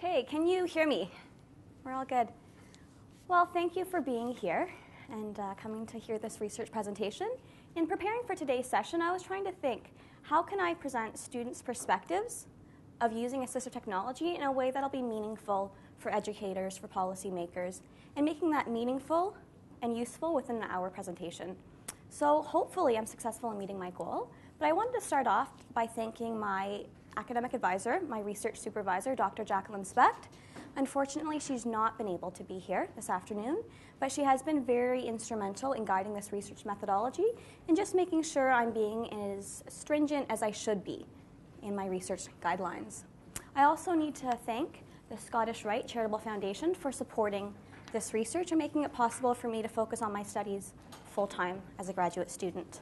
Okay, can you hear me? We're all good. Well, thank you for being here and coming to hear this research presentation. In preparing for today's session, I was trying to think, how can I present students' perspectives of using assistive technology in a way that'll be meaningful for educators, for policymakers, and making that meaningful and useful within an hour presentation. So hopefully I'm successful in meeting my goal, but I wanted to start off by thanking my academic advisor, my research supervisor, Dr. Jacqueline Specht. Unfortunately, she's not been able to be here this afternoon, but she has been very instrumental in guiding this research methodology and just making sure I'm being as stringent as I should be in my research guidelines. I also need to thank the Scottish Rite Charitable Foundation for supporting this research and making it possible for me to focus on my studies full-time as a graduate student.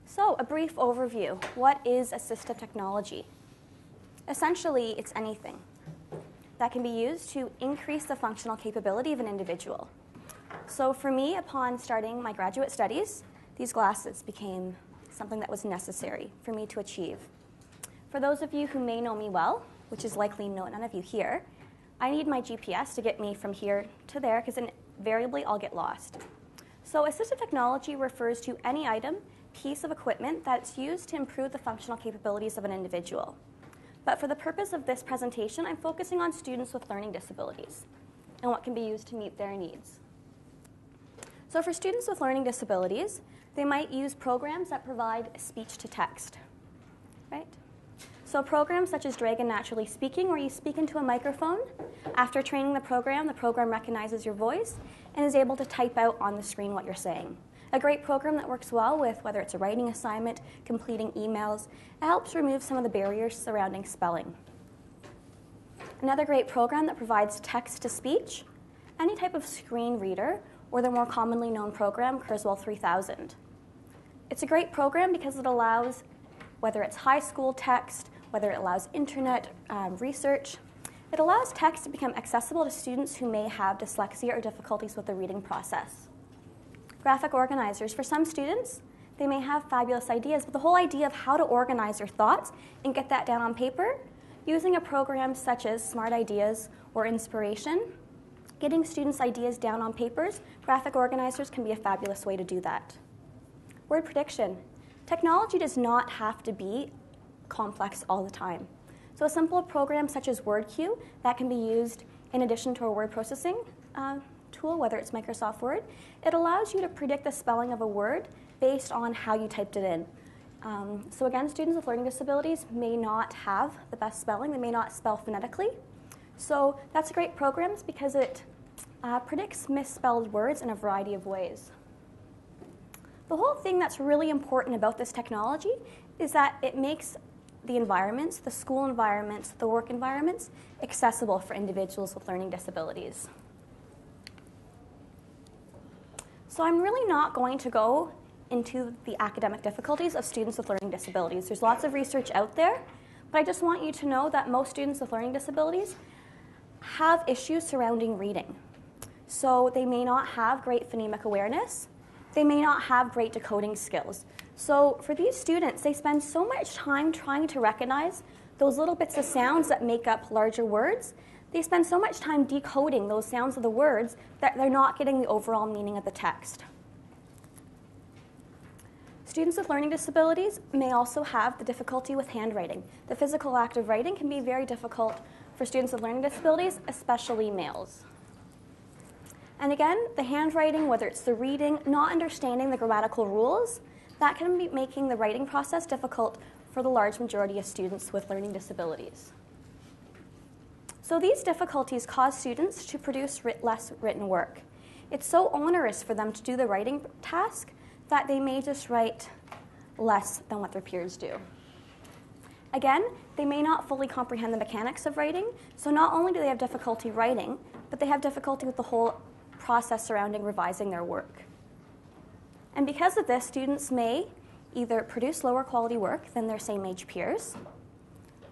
So, a brief overview. What is assistive technology? Essentially, it's anything that can be used to increase the functional capability of an individual. So for me, upon starting my graduate studies, these glasses became something that was necessary for me to achieve. For those of you who may know me well, which is likely none of you here, I need my GPS to get me from here to there because invariably I'll get lost. So assistive technology refers to any item, piece of equipment that's used to improve the functional capabilities of an individual. But for the purpose of this presentation, I'm focusing on students with learning disabilities and what can be used to meet their needs. So for students with learning disabilities, they might use programs that provide speech to text, right? So programs such as Dragon Naturally Speaking, where you speak into a microphone. After training the program recognizes your voice and is able to type out on the screen what you're saying. A great program that works well with whether it's a writing assignment, completing emails. It helps remove some of the barriers surrounding spelling. Another great program that provides text-to-speech, any type of screen reader, or the more commonly known program, Kurzweil 3000. It's a great program because it allows, whether it's high school text, whether it allows internet research, it allows text to become accessible to students who may have dyslexia or difficulties with the reading process. Graphic organizers. For some students, they may have fabulous ideas, but the whole idea of how to organize your thoughts and get that down on paper, using a program such as Smart Ideas or Inspiration, getting students' ideas down on papers, graphic organizers can be a fabulous way to do that. Word prediction. Technology does not have to be complex all the time. So a simple program such as WordQ that can be used in addition to a word processing tool, whether it's Microsoft Word, it allows you to predict the spelling of a word based on how you typed it in. So again, students with learning disabilities may not have the best spelling. They may not spell phonetically. So that's a great program because it predicts misspelled words in a variety of ways. The whole thing that's really important about this technology is that it makes the environments, the school environments, the work environments, accessible for individuals with learning disabilities. So I'm really not going to go into the academic difficulties of students with learning disabilities. There's lots of research out there, but I just want you to know that most students with learning disabilities have issues surrounding reading. So they may not have great phonemic awareness. They may not have great decoding skills. So for these students, they spend so much time trying to recognize those little bits of sounds that make up larger words. They spend so much time decoding those sounds of the words that they're not getting the overall meaning of the text. Students with learning disabilities may also have the difficulty with handwriting. The physical act of writing can be very difficult for students with learning disabilities, especially males. And again, the handwriting, whether it's the reading, not understanding the grammatical rules, that can be making the writing process difficult for the large majority of students with learning disabilities. So these difficulties cause students to produce less written work. It's so onerous for them to do the writing task that they may just write less than what their peers do. Again, they may not fully comprehend the mechanics of writing, so not only do they have difficulty writing, but they have difficulty with the whole process surrounding revising their work. And because of this, students may either produce lower quality work than their same age peers,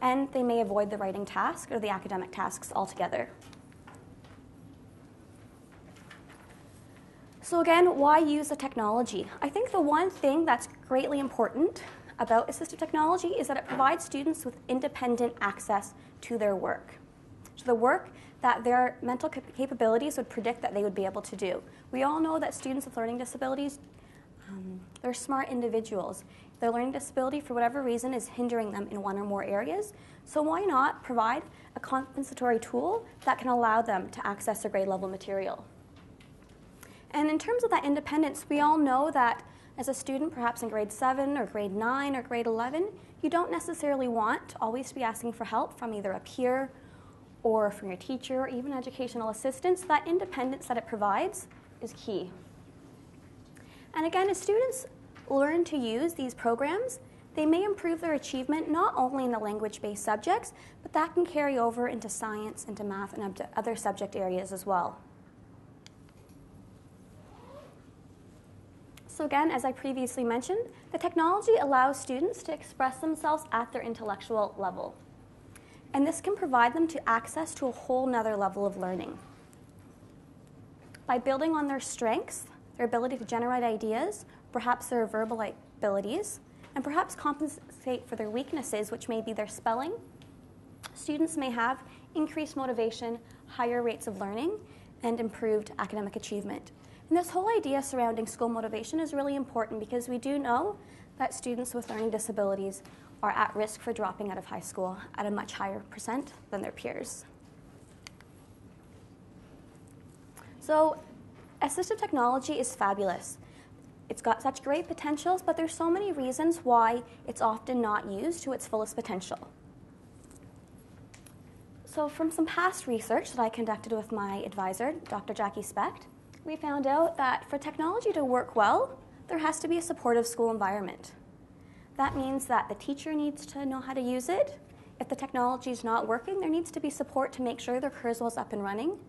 and they may avoid the writing task or the academic tasks altogether. So again, why use the technology? I think the one thing that's greatly important about assistive technology is that it provides students with independent access to their work, to the work that their mental capabilities would predict that they would be able to do. We all know that students with learning disabilities, they're smart individuals. Their learning disability, for whatever reason, is hindering them in one or more areas. So why not provide a compensatory tool that can allow them to access a grade level material? And in terms of that independence, we all know that as a student, perhaps in grade 7 or grade 9 or grade 11, you don't necessarily want to always be asking for help from either a peer or from your teacher or even educational assistants. That independence that it provides is key. And again, as students learn to use these programs, they may improve their achievement not only in the language-based subjects, but that can carry over into science, into math, and other subject areas as well. So again, as I previously mentioned, the technology allows students to express themselves at their intellectual level. And this can provide them to access to a whole nother level of learning. By building on their strengths, their ability to generate ideas, perhaps their verbal abilities, and perhaps compensate for their weaknesses, which may be their spelling, students may have increased motivation, higher rates of learning, and improved academic achievement. And this whole idea surrounding school motivation is really important because we do know that students with learning disabilities are at risk for dropping out of high school at a much higher percent than their peers. So assistive technology is fabulous. It's got such great potentials, but there's so many reasons why it's often not used to its fullest potential. So from some past research that I conducted with my advisor, Dr. Jackie Specht, we found out that for technology to work well, there has to be a supportive school environment. That means that the teacher needs to know how to use it. If the technology is not working, there needs to be support to make sure their Kurzweil is up and running.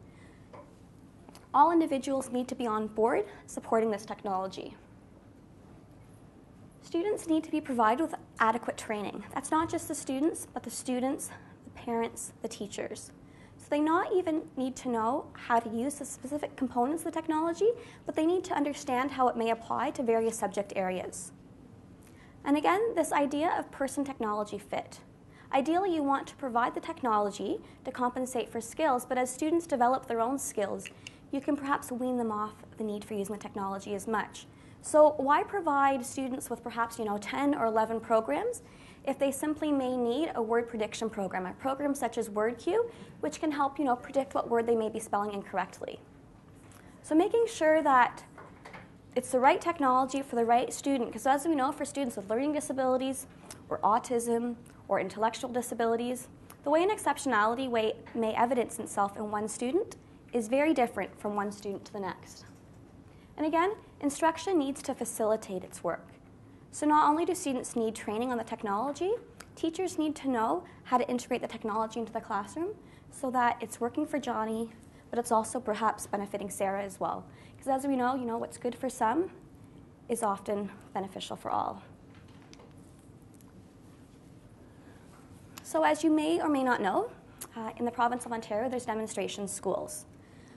All individuals need to be on board supporting this technology. Students need to be provided with adequate training. That's not just the students, but the students, the parents, the teachers. So they not even need to know how to use the specific components of the technology, but they need to understand how it may apply to various subject areas. And again, this idea of person-technology fit. Ideally, you want to provide the technology to compensate for skills, but as students develop their own skills, you can perhaps wean them off the need for using the technology as much. So why provide students with perhaps 10 or 11 programs if they simply may need a word prediction program, a program such as WordQ, which can help predict what word they may be spelling incorrectly. So making sure that it's the right technology for the right student, because as we know, for students with learning disabilities or autism or intellectual disabilities, the way an exceptionality may evidence itself in one student is very different from one student to the next. And again, instruction needs to facilitate its work. So not only do students need training on the technology, teachers need to know how to integrate the technology into the classroom so that it's working for Johnny, but it's also perhaps benefiting Sarah as well. Because as we know, what's good for some is often beneficial for all. So as you may or may not know, in the province of Ontario, there's demonstration schools.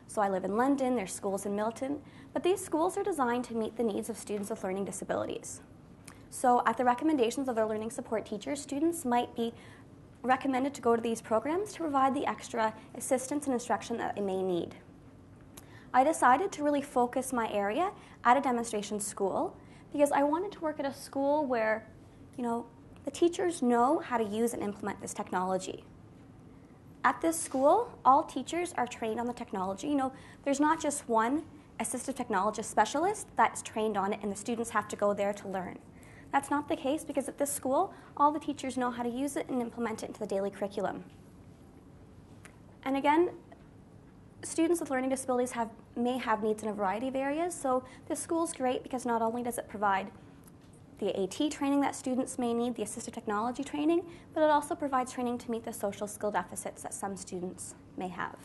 So I live in London, there's schools in Milton, but these schools are designed to meet the needs of students with learning disabilities. So at the recommendations of their learning support teachers, students might be recommended to go to these programs to provide the extra assistance and instruction that they may need. I decided to really focus my area at a demonstration school because I wanted to work at a school where, the teachers know how to use and implement this technology. At this school, all teachers are trained on the technology. There's not just one assistive technologist specialist that's trained on it and the students have to go there to learn. That's not the case because at this school, all the teachers know how to use it and implement it into the daily curriculum. And again, students with learning disabilities may have needs in a variety of areas, so this school is great because not only does it provide the AT training that students may need, the assistive technology training, but it also provides training to meet the social skill deficits that some students may have.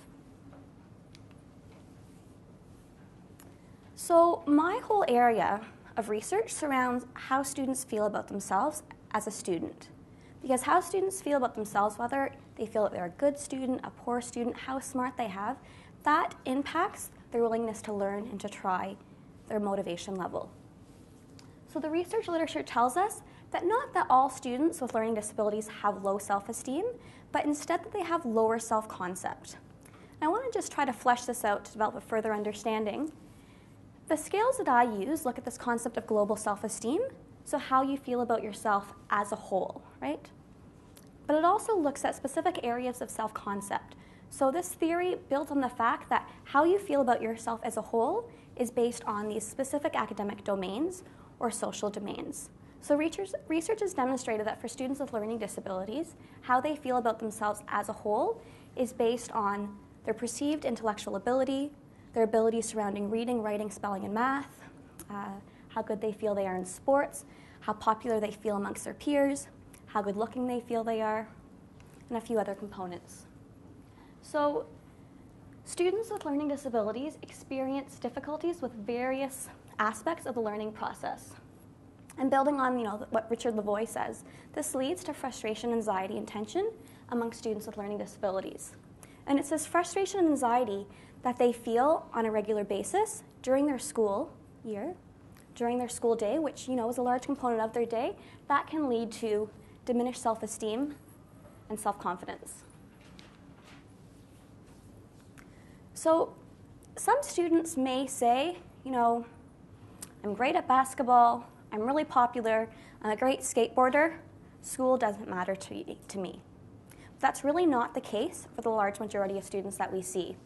So my whole area of research surrounds how students feel about themselves as a student. Because how students feel about themselves, whether they feel that they're a good student, a poor student, how smart they have, that impacts their willingness to learn and to try, their motivation level. So the research literature tells us that not that all students with learning disabilities have low self-esteem, but instead that they have lower self-concept. I want to just try to flesh this out to develop a further understanding. The scales that I use look at this concept of global self-esteem, so how you feel about yourself as a whole, right? But it also looks at specific areas of self-concept. So this theory builds on the fact that how you feel about yourself as a whole is based on these specific academic domains or social domains. So research has demonstrated that for students with learning disabilities, how they feel about themselves as a whole is based on their perceived intellectual ability, their ability surrounding reading, writing, spelling, and math, how good they feel they are in sports, how popular they feel amongst their peers, how good looking they feel they are, and a few other components. So students with learning disabilities experience difficulties with various aspects of the learning process. And building on what Richard Lavoie says, this leads to frustration, anxiety, and tension among students with learning disabilities. And it's this frustration and anxiety that they feel on a regular basis during their school year, during their school day, which is a large component of their day, that can lead to diminished self-esteem and self-confidence. So some students may say, I'm great at basketball, I'm really popular, I'm a great skateboarder, school doesn't matter to me. That's really not the case for the large majority of students that we see.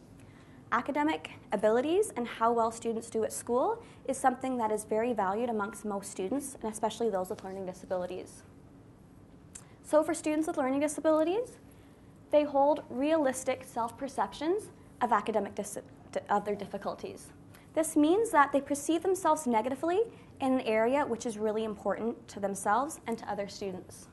Academic abilities and how well students do at school is something that is very valued amongst most students, and especially those with learning disabilities. So for students with learning disabilities, they hold realistic self-perceptions of of their difficulties. This means that they perceive themselves negatively in an area which is really important to themselves and to other students.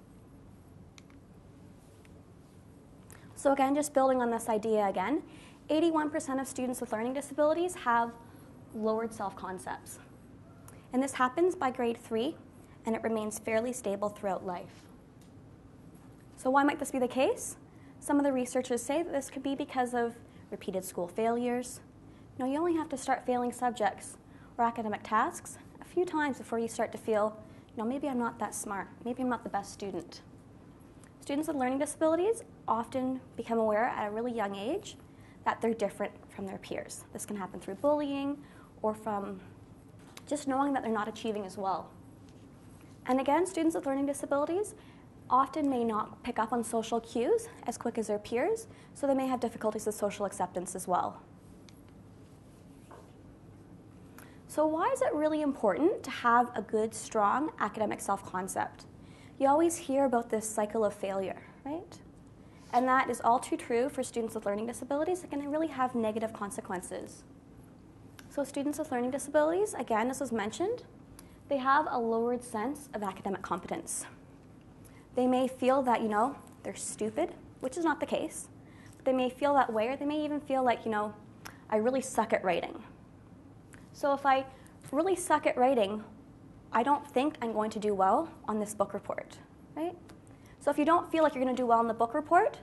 So again, just building on this idea again, 81% of students with learning disabilities have lowered self-concepts. And this happens by grade 3, and it remains fairly stable throughout life. So why might this be the case? Some of the researchers say that this could be because of repeated school failures. You only have to start failing subjects or academic tasks a few times before you start to feel, maybe I'm not that smart, maybe I'm not the best student. Students with learning disabilities often become aware at a really young age that they're different from their peers. This can happen through bullying or from just knowing that they're not achieving as well. And again, students with learning disabilities often may not pick up on social cues as quick as their peers, so they may have difficulties with social acceptance as well. So why is it really important to have a good, strong academic self-concept? You always hear about this cycle of failure, right? And that is all too true for students with learning disabilities. It can really have negative consequences. So students with learning disabilities, again, as was mentioned, they have a lowered sense of academic competence. They may feel that, they're stupid, which is not the case. But they may feel that way, or they may even feel like, I really suck at writing. So if I really suck at writing, I don't think I'm going to do well on this book report, right? So if you don't feel like you're going to do well on the book report,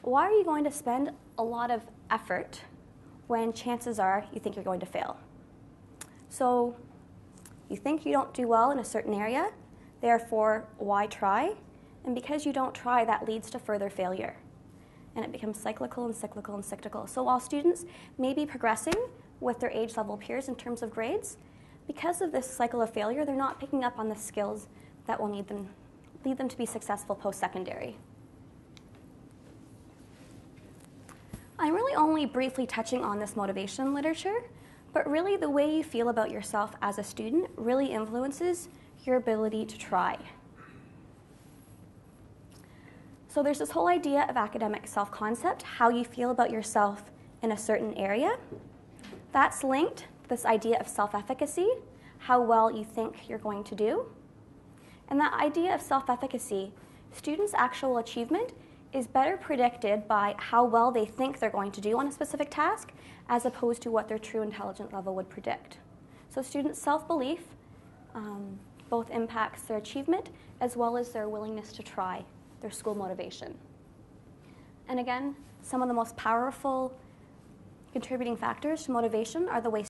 why are you going to spend a lot of effort when chances are you think you're going to fail? So you think you don't do well in a certain area, therefore, why try? And because you don't try, that leads to further failure. And it becomes cyclical and cyclical and cyclical. So while students may be progressing with their age-level peers in terms of grades, because of this cycle of failure, they're not picking up on the skills that will lead them to be successful post-secondary. I'm really only briefly touching on this motivation literature, but really the way you feel about yourself as a student really influences your ability to try. So there's this whole idea of academic self-concept, how you feel about yourself in a certain area. That's linked to this idea of self-efficacy, how well you think you're going to do. And that idea of self-efficacy, students' actual achievement is better predicted by how well they think they're going to do on a specific task as opposed to what their true intelligence level would predict. So students' self-belief both impacts their achievement as well as their willingness to try, their school motivation. And again, some of the most powerful contributing factors to motivation are the way